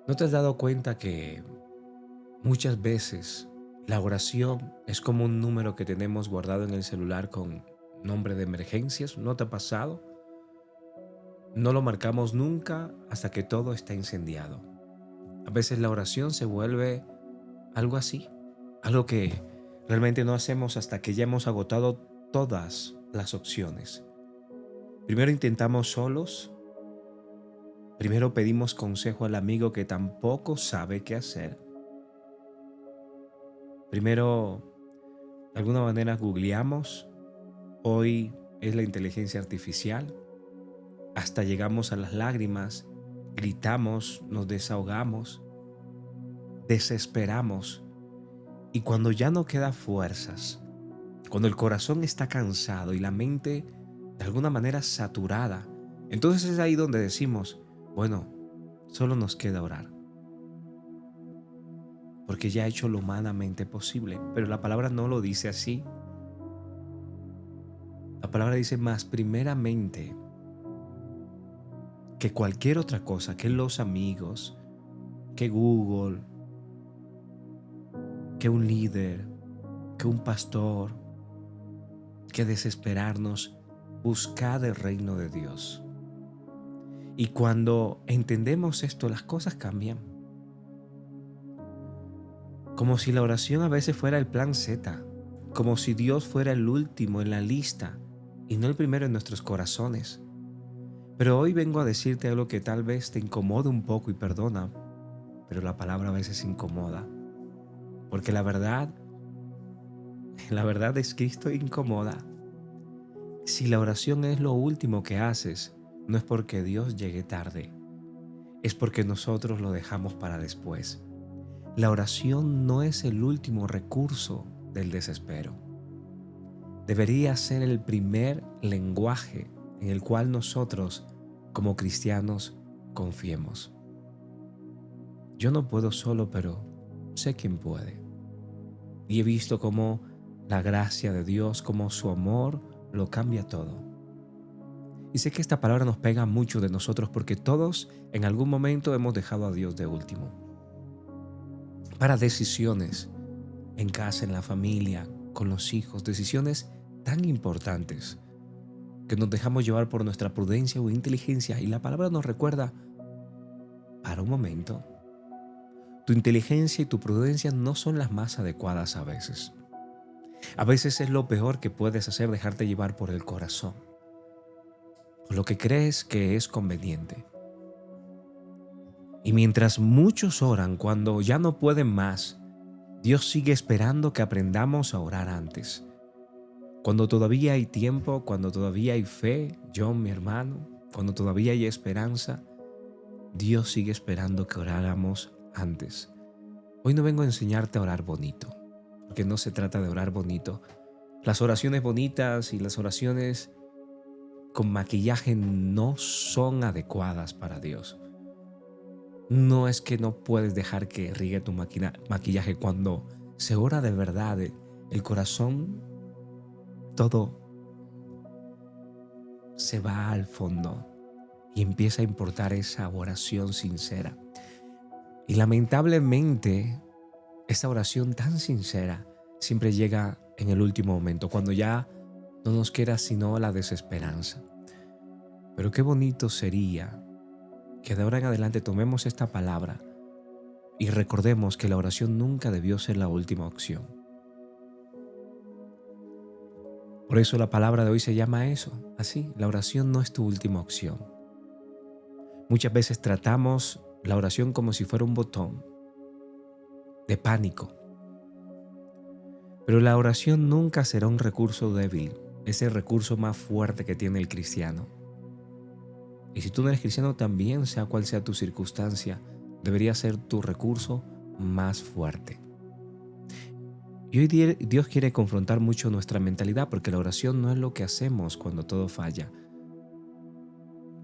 ¿No te has dado cuenta que muchas veces la oración es como un número que tenemos guardado en el celular con nombre de emergencias? ¿No te ha pasado? No lo marcamos nunca hasta que todo está incendiado. A veces la oración se vuelve algo así, algo que realmente no hacemos hasta que ya hemos agotado todas las opciones. Primero intentamos solos, primero pedimos consejo al amigo que tampoco sabe qué hacer. Primero, de alguna manera, googleamos. Hoy es la inteligencia artificial. Hasta llegamos a las lágrimas, gritamos, nos desahogamos, desesperamos. Y cuando ya no queda fuerzas, cuando el corazón está cansado y la mente de alguna manera saturada, entonces es ahí donde decimos, bueno, solo nos queda orar, porque ya he hecho lo humanamente posible. Pero la palabra no lo dice así. La palabra dice más primeramente que cualquier otra cosa, que los amigos, que Google, que un líder, que un pastor, que desesperarnos, buscad el reino de Dios. Y cuando entendemos esto, las cosas cambian. Como si la oración a veces fuera el plan Z, como si Dios fuera el último en la lista y no el primero en nuestros corazones. Pero hoy vengo a decirte algo que tal vez te incomode un poco y perdona, pero la palabra a veces incomoda. Porque la verdad es que esto incomoda. Si la oración es lo último que haces, no es porque Dios llegue tarde, es porque nosotros lo dejamos para después. La oración no es el último recurso del desespero. Debería ser el primer lenguaje en el cual nosotros, como cristianos, confiemos. Yo no puedo solo, pero sé quién puede. Y he visto cómo la gracia de Dios, cómo su amor lo cambia todo. Y sé que esta palabra nos pega mucho de nosotros porque todos en algún momento hemos dejado a Dios de último. Para decisiones en casa, en la familia, con los hijos, decisiones tan importantes que nos dejamos llevar por nuestra prudencia o inteligencia. Y la palabra nos recuerda, para un momento, tu inteligencia y tu prudencia no son las más adecuadas a veces. A veces es lo peor que puedes hacer, dejarte llevar por el corazón, por lo que crees que es conveniente. Y mientras muchos oran cuando ya no pueden más, Dios sigue esperando que aprendamos a orar antes. Cuando todavía hay tiempo, cuando todavía hay fe, John, mi hermano, cuando todavía hay esperanza, Dios sigue esperando que oráramos antes. Hoy no vengo a enseñarte a orar bonito, porque no se trata de orar bonito. Las oraciones bonitas y las oraciones con maquillaje no son adecuadas para Dios. No es que no puedes dejar que riegue tu maquillaje cuando se ora de verdad, el corazón, todo se va al fondo y empieza a importar esa oración sincera. Y lamentablemente, esa oración tan sincera siempre llega en el último momento, cuando ya no nos queda sino la desesperanza. Pero qué bonito sería que de ahora en adelante tomemos esta palabra y recordemos que la oración nunca debió ser la última opción. Por eso la palabra de hoy se llama eso, así, la oración no es tu última opción. Muchas veces tratamos la oración como si fuera un botón de pánico, pero la oración nunca será un recurso débil, es el recurso más fuerte que tiene el cristiano. Y si tú no eres cristiano también, sea cual sea tu circunstancia, debería ser tu recurso más fuerte. Y hoy Dios quiere confrontar mucho nuestra mentalidad, porque la oración no es lo que hacemos cuando todo falla,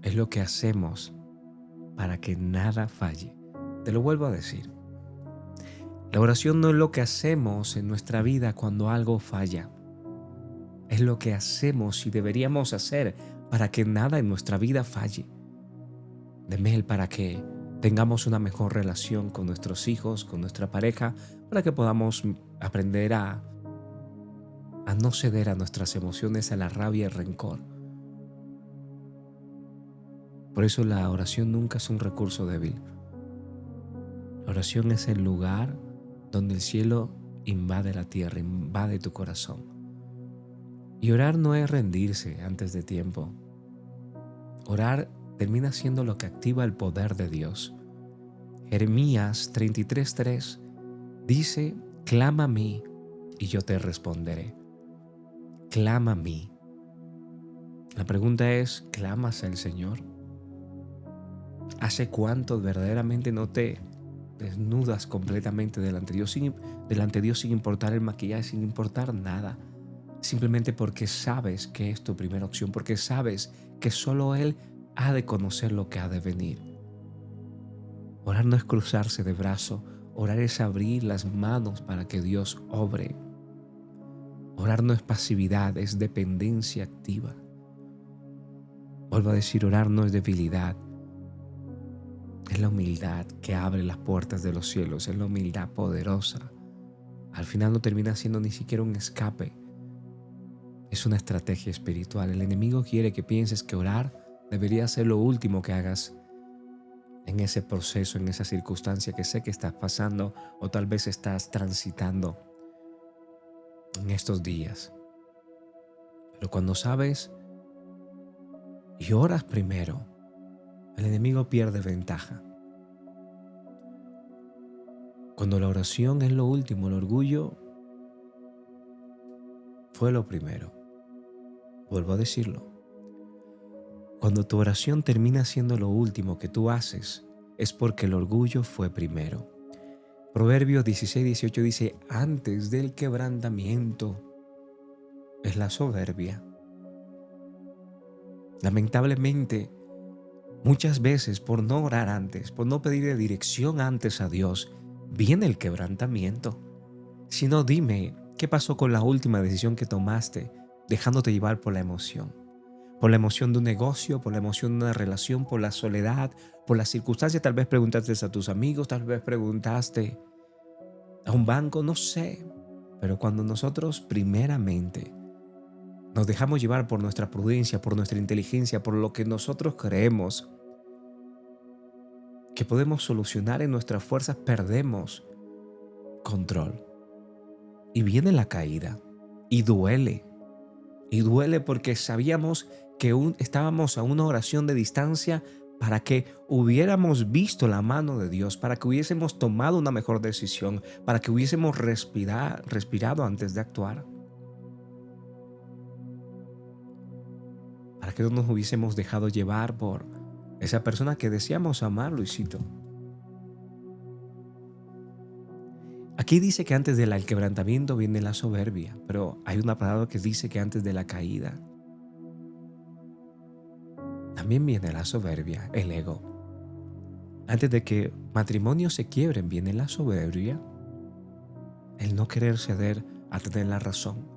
es lo que hacemos para que nada falle. Te lo vuelvo a decir. La oración no es lo que hacemos en nuestra vida cuando algo falla. Es lo que hacemos y deberíamos hacer para que nada en nuestra vida falle. Para que tengamos una mejor relación con nuestros hijos, con nuestra pareja, para que podamos aprender a no ceder a nuestras emociones, a la rabia y el rencor. Por eso la oración nunca es un recurso débil. La oración es el lugar donde el cielo invade la tierra, invade tu corazón. Y orar no es rendirse antes de tiempo. Orar termina siendo lo que activa el poder de Dios. Jeremías 33:3 dice: clama a mí y yo te responderé. Clama a mí. La pregunta es, ¿clamas al Señor? ¿Hace cuánto verdaderamente no te desnudas completamente delante de Dios sin importar el maquillaje, sin importar nada? Simplemente porque sabes que es tu primera opción, porque sabes que solo Él ha de conocer lo que ha de venir. Orar no es cruzarse de brazo, orar es abrir las manos para que Dios obre. Orar no es pasividad, es dependencia activa. Vuelvo a decir, orar no es debilidad, es la humildad que abre las puertas de los cielos, es la humildad poderosa. Al final no termina siendo ni siquiera un escape, es una estrategia espiritual. El enemigo quiere que pienses que orar debería ser lo último que hagas en ese proceso, en esa circunstancia que sé que estás pasando o tal vez estás transitando en estos días. Pero cuando sabes y oras primero, el enemigo pierde ventaja. Cuando la oración es lo último, el orgullo fue lo primero. Vuelvo a decirlo. Cuando tu oración termina siendo lo último que tú haces, es porque el orgullo fue primero. Proverbios 16:18 dice: antes del quebrantamiento es la soberbia. Lamentablemente, muchas veces por no orar antes, por no pedirle dirección antes a Dios, viene el quebrantamiento. Si no, dime, ¿qué pasó con la última decisión que tomaste, dejándote llevar por la emoción? Por la emoción de un negocio, por la emoción de una relación, por la soledad, por las circunstancias. Tal vez preguntaste a tus amigos, tal vez preguntaste a un banco, no sé. Pero cuando nosotros primeramente nos dejamos llevar por nuestra prudencia, por nuestra inteligencia, por lo que nosotros creemos que podemos solucionar en nuestras fuerzas, perdemos control. Y viene la caída. Y duele. Y duele porque sabíamos que estábamos a una oración de distancia para que hubiéramos visto la mano de Dios, para que hubiésemos tomado una mejor decisión, para que hubiésemos respirado antes de actuar, para que no nos hubiésemos dejado llevar por esa persona que decíamos amar, Luisito. Aquí dice que antes del quebrantamiento viene la soberbia, pero hay una palabra que dice que antes de la caída también viene la soberbia, el ego. Antes de que matrimonios se quiebren, viene la soberbia, el no querer ceder a tener la razón.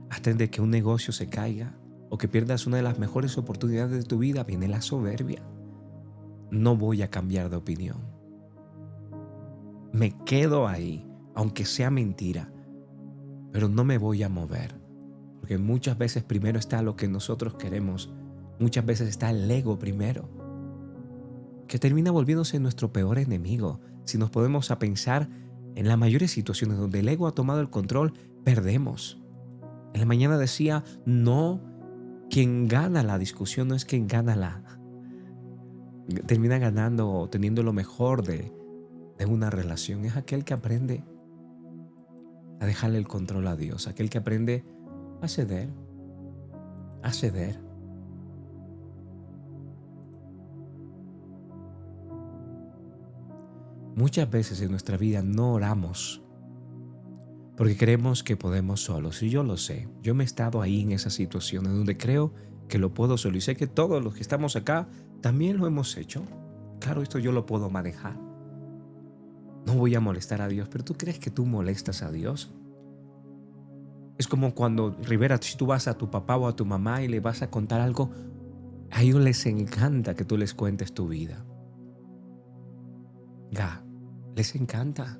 Antes de que un negocio se caiga o que pierdas una de las mejores oportunidades de tu vida, viene la soberbia. No voy a cambiar de opinión. Me quedo ahí, aunque sea mentira, pero no me voy a mover. Porque muchas veces primero está lo que nosotros queremos. Muchas veces está el ego primero, que termina volviéndose nuestro peor enemigo. Si nos podemos a pensar en las mayores situaciones donde el ego ha tomado el control, perdemos. En la mañana decía, no, quien gana la discusión no es quien termina ganando o teniendo lo mejor de una relación, es aquel que aprende a dejarle el control a Dios, aquel que aprende a ceder, a ceder. Muchas veces en nuestra vida no oramos porque creemos que podemos solos. Y yo lo sé, yo me he estado ahí en esa situación en donde creo que lo puedo solo. Y sé que todos los que estamos acá también lo hemos hecho. Claro, esto yo lo puedo manejar. No voy a molestar a Dios, pero ¿tú crees que tú molestas a Dios? Es como cuando, Rivera, si tú vas a tu papá o a tu mamá y le vas a contar algo, a ellos les encanta que tú les cuentes tu vida. Ga, les encanta.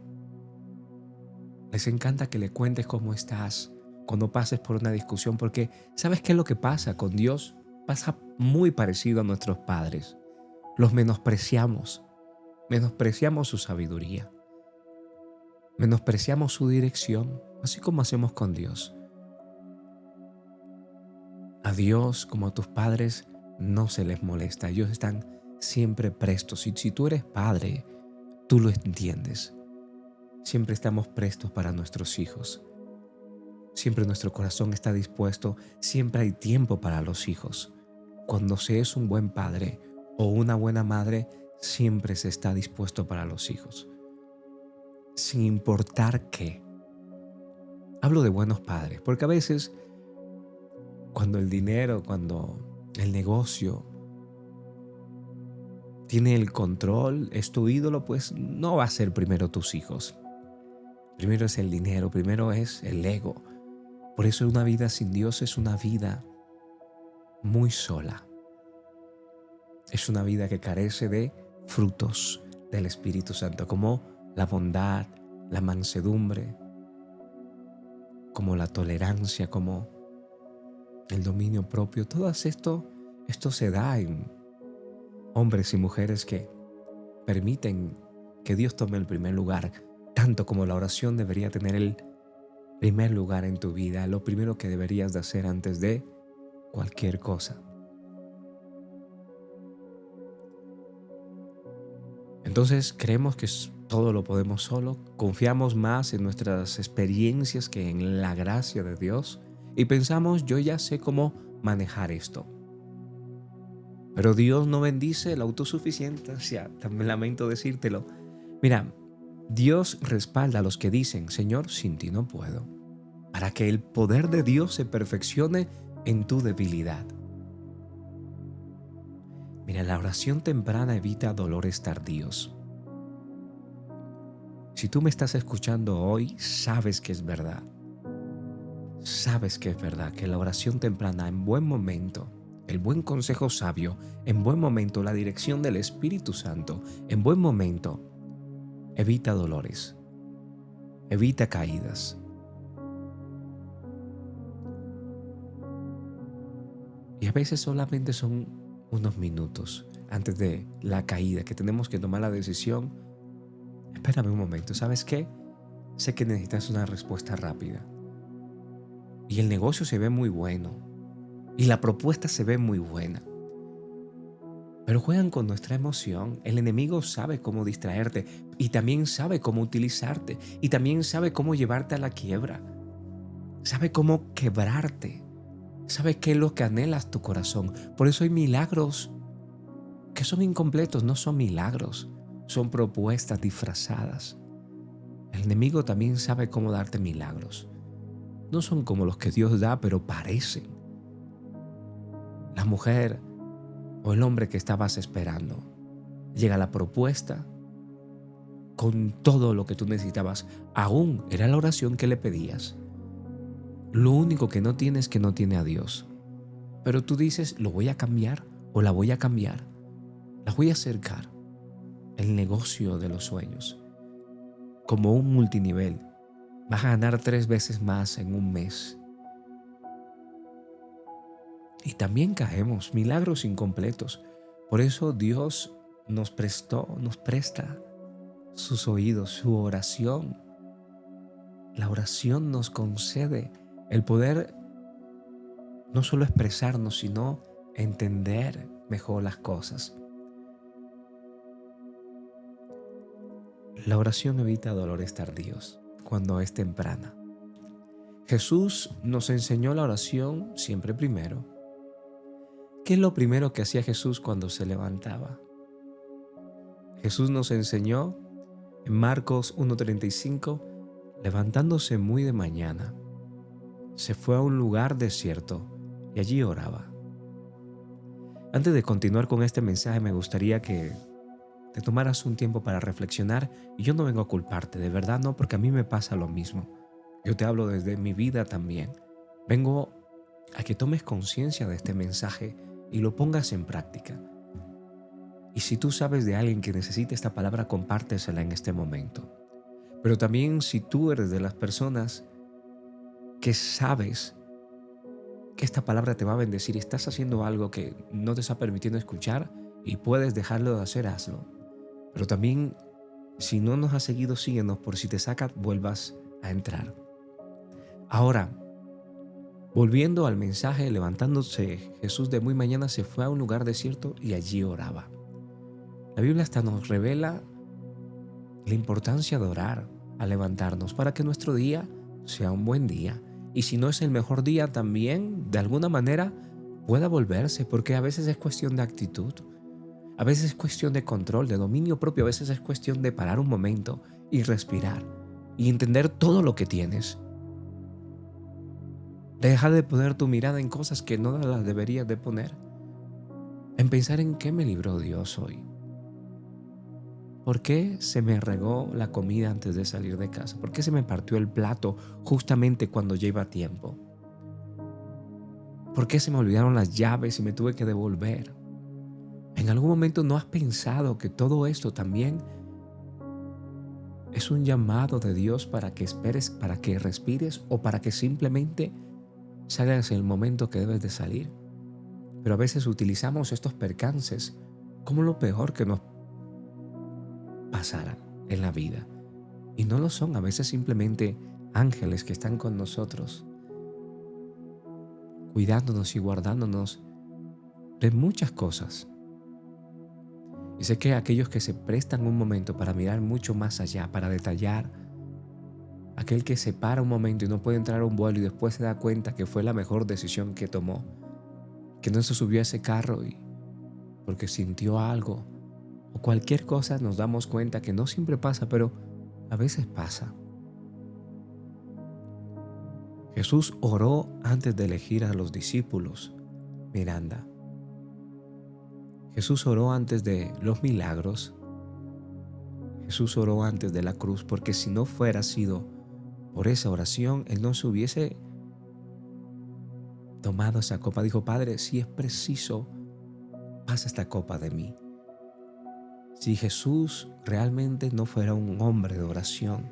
Les encanta que le cuentes cómo estás cuando pases por una discusión, porque ¿sabes qué es lo que pasa con Dios? Pasa muy parecido a nuestros padres. Los menospreciamos su sabiduría, menospreciamos su dirección, así como hacemos con Dios. A Dios, como a tus padres, no se les molesta. Ellos están siempre prestos. Y si tú eres padre, tú lo entiendes. Siempre estamos prestos para nuestros hijos. Siempre nuestro corazón está dispuesto. Siempre hay tiempo para los hijos. Cuando se es un buen padre o una buena madre, siempre se está dispuesto para los hijos. Sin importar qué. Hablo de buenos padres, porque a veces cuando el dinero, cuando el negocio tiene el control, es tu ídolo, pues no va a ser primero tus hijos. Primero es el dinero, primero es el ego. Por eso una vida sin Dios es una vida muy sola. Es una vida que carece de frutos del Espíritu Santo, como la bondad, la mansedumbre, como la tolerancia, como el dominio propio. Todo esto se da en hombres y mujeres que permiten que Dios tome el primer lugar, tanto como la oración debería tener el primer lugar en tu vida, lo primero que deberías de hacer antes de cualquier cosa. Entonces creemos que todo lo podemos solo, confiamos más en nuestras experiencias que en la gracia de Dios y pensamos, yo ya sé cómo manejar esto. Pero Dios no bendice la autosuficiencia, también lamento decírtelo. Mira, Dios respalda a los que dicen, Señor, sin ti no puedo, para que el poder de Dios se perfeccione en tu debilidad. Mira, la oración temprana evita dolores tardíos. Si tú me estás escuchando hoy, sabes que es verdad. Sabes que es verdad que la oración temprana en buen momento, el buen consejo sabio, en buen momento la dirección del Espíritu Santo, en buen momento, evita dolores, evita caídas. Y a veces solamente son unos minutos antes de la caída que tenemos que tomar la decisión. Espérame un momento, ¿sabes qué? Sé que necesitas una respuesta rápida. Y el negocio se ve muy bueno. Y la propuesta se ve muy buena. Pero juegan con nuestra emoción. El enemigo sabe cómo distraerte y también sabe cómo utilizarte y también sabe cómo llevarte a la quiebra. Sabe cómo quebrarte. Sabe qué es lo que anhelas tu corazón. Por eso hay milagros que son incompletos, no son milagros, son propuestas disfrazadas. El enemigo también sabe cómo darte milagros. No son como los que Dios da, pero parecen. La mujer o el hombre que estabas esperando, llega la propuesta con todo lo que tú necesitabas. Aún era la oración que le pedías. Lo único que no tiene es que no tiene a Dios. Pero tú dices, lo voy a cambiar o la voy a cambiar. La voy a acercar. El negocio de los sueños. Como un multinivel. Vas a ganar 3 veces más en un mes. Y también caemos, milagros incompletos. Por eso Dios nos presta sus oídos, su oración. La oración nos concede el poder no solo expresarnos, sino entender mejor las cosas. La oración evita dolores tardíos cuando es temprana. Jesús nos enseñó la oración siempre primero. ¿Qué es lo primero que hacía Jesús cuando se levantaba? Jesús nos enseñó en Marcos 1:35, levantándose muy de mañana, se fue a un lugar desierto y allí oraba. Antes de continuar con este mensaje, me gustaría que te tomaras un tiempo para reflexionar, y yo no vengo a culparte, de verdad no, porque a mí me pasa lo mismo. Yo te hablo desde mi vida también. Vengo a que tomes conciencia de este mensaje y lo pongas en práctica. Y si tú sabes de alguien que necesita esta palabra, compártesela en este momento. Pero también si tú eres de las personas que sabes que esta palabra te va a bendecir y estás haciendo algo que no te está permitiendo escuchar y puedes dejarlo de hacer, hazlo. Pero también, si no nos has seguido, síguenos por si te saca, vuelvas a entrar. Ahora, volviendo al mensaje, levantándose Jesús de muy mañana, se fue a un lugar desierto y allí oraba. La Biblia hasta nos revela la importancia de orar al levantarnos para que nuestro día sea un buen día. Y si no es el mejor día, también de alguna manera pueda volverse, porque a veces es cuestión de actitud, a veces es cuestión de control, de dominio propio, a veces es cuestión de parar un momento y respirar y entender todo lo que tienes. Dejar de poner tu mirada en cosas que no las deberías de poner, en pensar en qué me libró Dios hoy. ¿Por qué se me regó la comida antes de salir de casa? ¿Por qué se me partió el plato justamente cuando ya iba a tiempo? ¿Por qué se me olvidaron las llaves y me tuve que devolver? ¿En algún momento no has pensado que todo esto también es un llamado de Dios para que esperes, para que respires o para que simplemente salgas en el momento que debes de salir? Pero a veces utilizamos estos percances como lo peor que nos pasara en la vida. Y no lo son, a veces simplemente ángeles que están con nosotros, cuidándonos y guardándonos de muchas cosas. Y sé que aquellos que se prestan un momento para mirar mucho más allá, para detallar, aquel que se para un momento y no puede entrar a un vuelo y después se da cuenta que fue la mejor decisión que tomó, que no se subió a ese carro y porque sintió algo o cualquier cosa, nos damos cuenta que no siempre pasa, pero a veces pasa. Jesús oró antes de elegir a los discípulos, Miranda. Jesús oró antes de los milagros. Jesús oró antes de la cruz, porque si no fuera sido por esa oración, Él no se hubiese tomado esa copa. Dijo: Padre, si es preciso, pasa esta copa de mí. Si Jesús realmente no fuera un hombre de oración,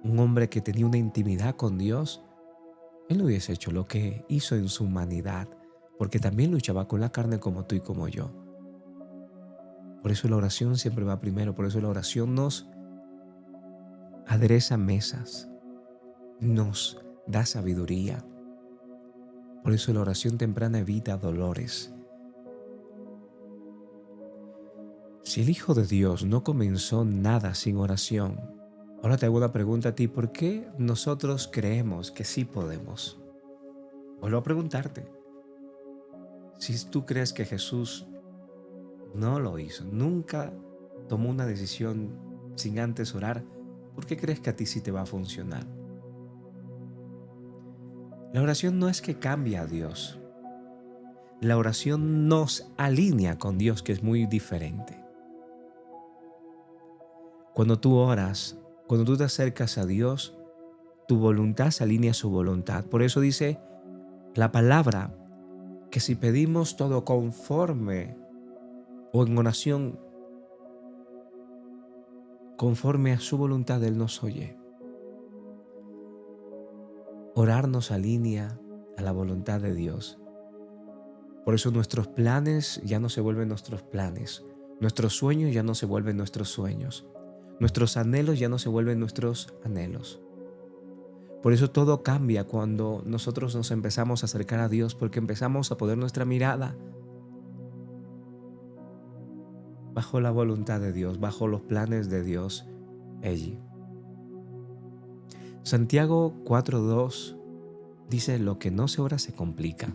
un hombre que tenía una intimidad con Dios, Él no hubiese hecho lo que hizo en su humanidad, porque también luchaba con la carne como tú y como yo. Por eso la oración siempre va primero, por eso la oración nos adereza mesas, nos da sabiduría. Por eso la oración temprana evita dolores. Si el Hijo de Dios no comenzó nada sin oración, ahora te hago una pregunta a ti: ¿por qué nosotros creemos que sí podemos? Vuelvo a preguntarte, si tú crees que Jesús no lo hizo, nunca tomó una decisión sin antes orar, ¿por qué crees que a ti sí te va a funcionar? La oración no es que cambie a Dios. La oración nos alinea con Dios, que es muy diferente. Cuando tú oras, cuando tú te acercas a Dios, tu voluntad se alinea a su voluntad. Por eso dice la palabra que si pedimos todo conforme o en oración conforme a su voluntad, Él nos oye. Orar nos alinea a la voluntad de Dios. Por eso nuestros planes ya no se vuelven nuestros planes. Nuestros sueños ya no se vuelven nuestros sueños. Nuestros anhelos ya no se vuelven nuestros anhelos. Por eso todo cambia cuando nosotros nos empezamos a acercar a Dios, porque empezamos a poner nuestra mirada bajo la voluntad de Dios, bajo los planes de Dios allí. Santiago 4:2 dice: lo que no se ora se complica.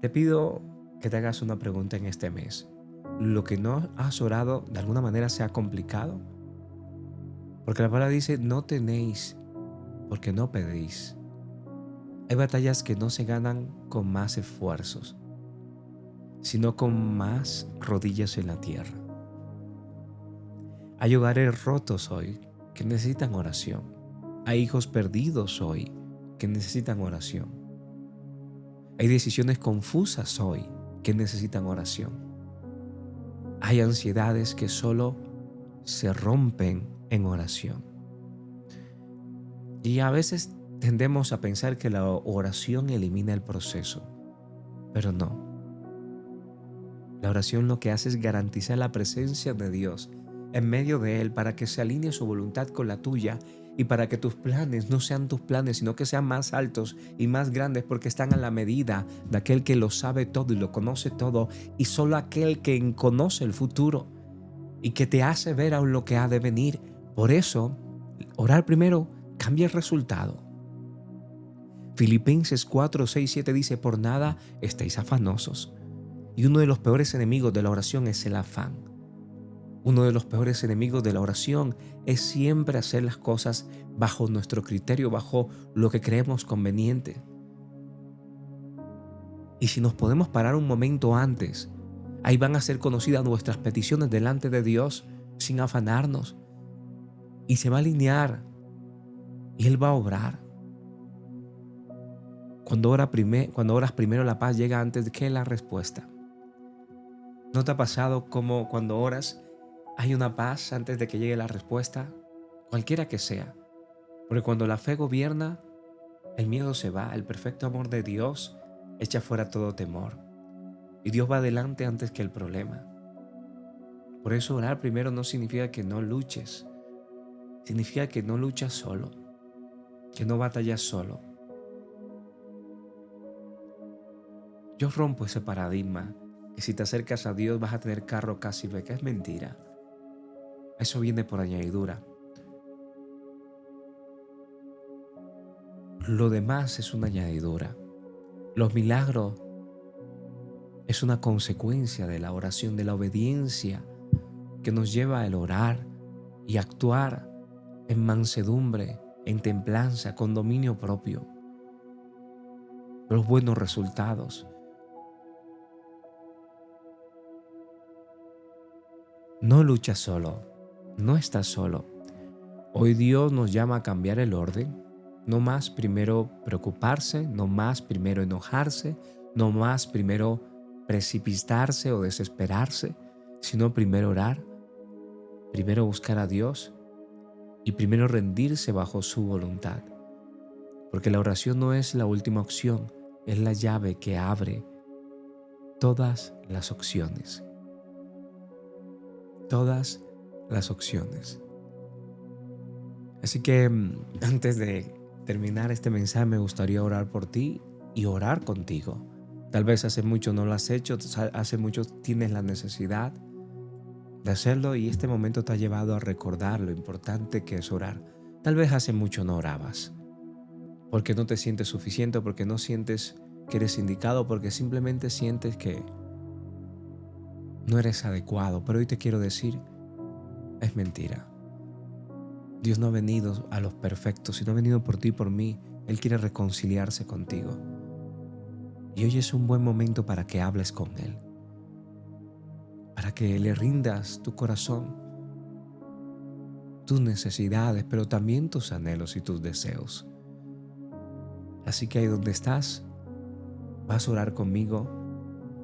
Te pido que te hagas una pregunta en este mes. ¿Lo que no has orado de alguna manera se ha complicado? Porque la palabra dice: no tenéis porque no pedís. Hay batallas que no se ganan con más esfuerzos, sino con más rodillas en la tierra. Hay hogares rotos hoy que necesitan oración. Hay hijos perdidos hoy que necesitan oración. Hay decisiones confusas hoy que necesitan oración. Hay ansiedades que solo se rompen en oración. Y a veces tendemos a pensar que la oración elimina el proceso, pero no. La oración lo que hace es garantizar la presencia de Dios en medio de él para que se alinee su voluntad con la tuya y para que tus planes no sean tus planes, sino que sean más altos y más grandes porque están a la medida de aquel que lo sabe todo y lo conoce todo, y solo aquel que conoce el futuro y que te hace ver aún lo que ha de venir. Por eso, orar primero cambia el resultado. Filipenses 4, 6, 7 dice: por nada estéis afanosos. Y uno de los peores enemigos de la oración es el afán. Uno de los peores enemigos de la oración es siempre hacer las cosas bajo nuestro criterio, bajo lo que creemos conveniente. Y si nos podemos parar un momento antes, ahí van a ser conocidas nuestras peticiones delante de Dios sin afanarnos. Y se va a alinear y Él va a obrar. Cuando oras primero, la paz llega antes que la respuesta. ¿No te ha pasado como cuando oras hay una paz antes de que llegue la respuesta? Cualquiera que sea. Porque cuando la fe gobierna, el miedo se va, el perfecto amor de Dios echa fuera todo temor. Y Dios va adelante antes que el problema. Por eso orar primero no significa que no luches. Significa que no luchas solo, que no batallas solo. Yo rompo ese paradigma que si te acercas a Dios vas a tener carro casi beca. Es mentira. Eso viene por añadidura. Lo demás es una añadidura. Los milagros es una consecuencia de la oración, de la obediencia que nos lleva al orar y actuar en mansedumbre, en templanza, con dominio propio. Los buenos resultados. No luchas solo, no estás solo. Hoy Dios nos llama a cambiar el orden. No más primero preocuparse, no más primero enojarse, no más primero precipitarse o desesperarse, sino primero orar, primero buscar a Dios y primero rendirse bajo su voluntad. Porque la oración no es la última opción, es la llave que abre todas las opciones. Todas las opciones. Así que antes de terminar este mensaje me gustaría orar por ti y orar contigo. Tal vez hace mucho no lo has hecho, hace mucho tienes la necesidad de hacerlo y este momento te ha llevado a recordar lo importante que es orar. Tal vez hace mucho no orabas, porque no te sientes suficiente, porque no sientes que eres indicado, porque simplemente sientes que no eres adecuado. Pero hoy te quiero decir, es mentira. Dios no ha venido a los perfectos, sino ha venido por ti y por mí. Él quiere reconciliarse contigo. Y hoy es un buen momento para que hables con Él, para que le rindas tu corazón, tus necesidades, pero también tus anhelos y tus deseos. Así que ahí donde estás, vas a orar conmigo.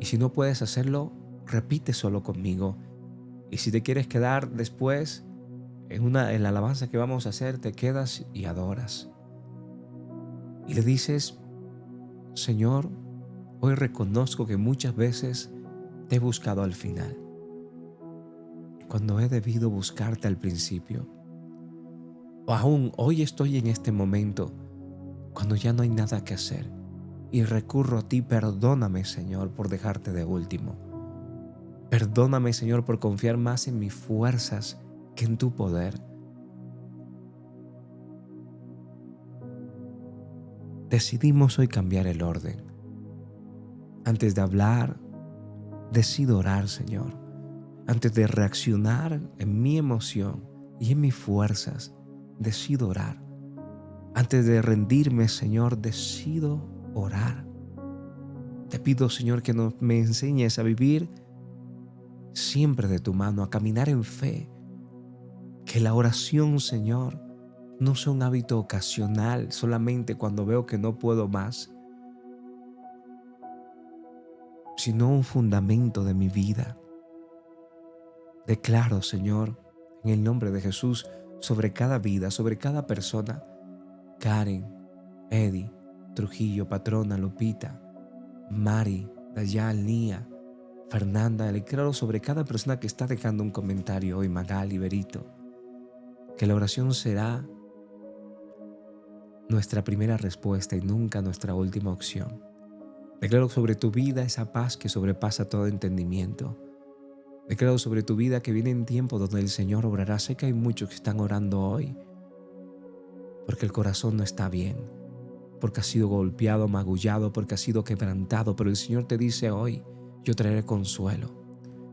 Y si no puedes hacerlo, repite solo conmigo. Y si te quieres quedar después, en la alabanza que vamos a hacer, te quedas y adoras. Y le dices: Señor, hoy reconozco que muchas veces te he buscado al final, cuando he debido buscarte al principio. O aún hoy estoy en este momento, cuando ya no hay nada que hacer, y recurro a ti. Perdóname, Señor, por dejarte de último. Perdóname, Señor, por confiar más en mis fuerzas que en tu poder. Decidimos hoy cambiar el orden. Antes de hablar, decido orar, Señor. Antes de reaccionar en mi emoción y en mis fuerzas, decido orar. Antes de rendirme, Señor, decido orar. Te pido, Señor, que me enseñes a vivir siempre de tu mano, a caminar en fe. Que la oración, Señor, no sea un hábito ocasional, solamente cuando veo que no puedo más, sino un fundamento de mi vida. Declaro, Señor, en el nombre de Jesús, sobre cada vida, sobre cada persona, Karen, Eddie, Trujillo, Patrona, Lupita, Mari, Dayal, Nia, Fernanda, declaro sobre cada persona que está dejando un comentario hoy, Magali, Berito, que la oración será nuestra primera respuesta y nunca nuestra última opción. Declaro sobre tu vida esa paz que sobrepasa todo entendimiento. Declaro sobre tu vida que vienen tiempos donde el Señor obrará. Sé que hay muchos que están orando hoy porque el corazón no está bien, porque ha sido golpeado, magullado, porque ha sido quebrantado, pero el Señor te dice hoy, yo traeré consuelo.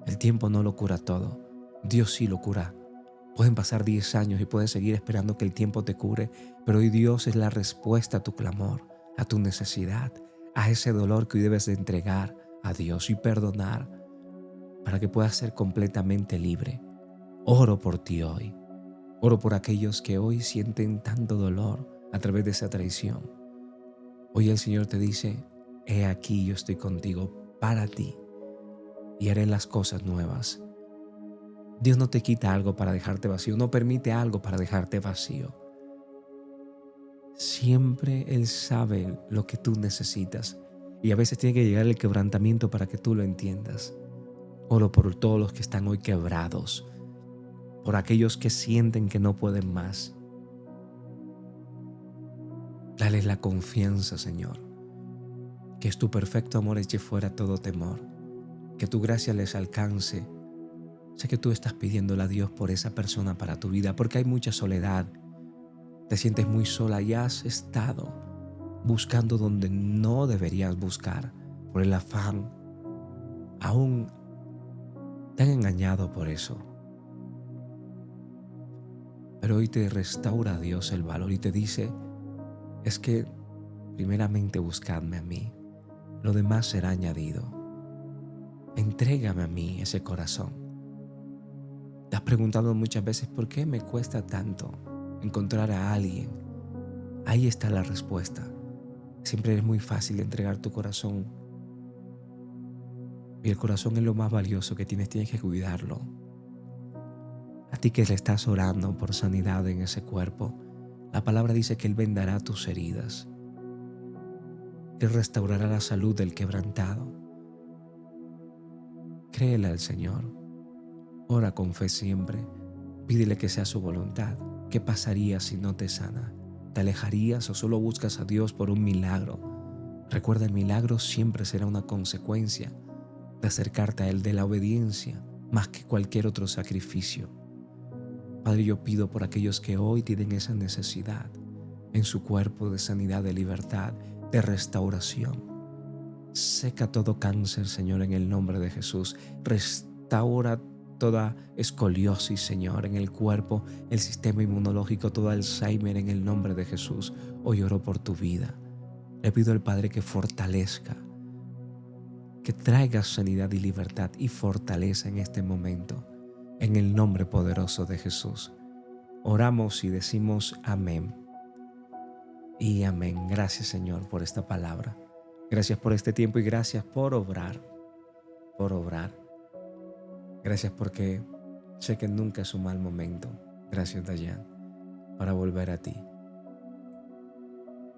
El tiempo no lo cura todo, Dios sí lo cura. Pueden pasar 10 años y puedes seguir esperando que el tiempo te cure, pero hoy Dios es la respuesta a tu clamor, a tu necesidad, a ese dolor que hoy debes de entregar a Dios y perdonar para que puedas ser completamente libre. Oro por ti hoy. Oro por aquellos que hoy sienten tanto dolor a través de esa traición. Hoy el Señor te dice, he aquí yo estoy contigo para ti y haré las cosas nuevas. Dios no te quita algo para dejarte vacío, no permite algo para dejarte vacío. Siempre Él sabe lo que tú necesitas y a veces tiene que llegar el quebrantamiento para que tú lo entiendas. Oro por todos los que están hoy quebrados, por aquellos que sienten que no pueden más. Dales la confianza, Señor, que es tu perfecto amor eche fuera todo temor, que tu gracia les alcance. Sé que tú estás pidiéndole a Dios por esa persona para tu vida, porque hay mucha soledad. Te sientes muy sola y has estado buscando donde no deberías buscar por el afán. Aún te han engañado por eso. Pero hoy te restaura Dios el valor y te dice, es que primeramente buscadme a mí, lo demás será añadido. Entrégame a mí ese corazón. Te has preguntado muchas veces por qué me cuesta tanto encontrar a alguien. Ahí está la respuesta. Siempre es muy fácil entregar tu corazón. Y el corazón es lo más valioso que tienes que cuidarlo. A ti que le estás orando por sanidad en ese cuerpo, la palabra dice que Él vendará tus heridas, que restaurará la salud del quebrantado. Créele al Señor, ora con fe siempre, pídele que sea su voluntad. ¿Qué pasaría si no te sana? ¿Te alejarías o solo buscas a Dios por un milagro? Recuerda, el milagro siempre será una consecuencia de acercarte a Él, de la obediencia, más que cualquier otro sacrificio. Padre, yo pido por aquellos que hoy tienen esa necesidad en su cuerpo de sanidad, de libertad, de restauración. Seca todo cáncer, Señor, en el nombre de Jesús. Restaura toda escoliosis, Señor, en el cuerpo, el sistema inmunológico, todo Alzheimer en el nombre de Jesús. Hoy oro por tu vida. Le pido al Padre que fortalezca, que traiga sanidad y libertad y fortaleza en este momento, en el nombre poderoso de Jesús. Oramos y decimos amén y amén. Gracias, Señor, por esta palabra. Gracias por este tiempo y gracias por obrar, por obrar. Gracias porque sé que nunca es un mal momento. Gracias, Dayan, para volver a ti.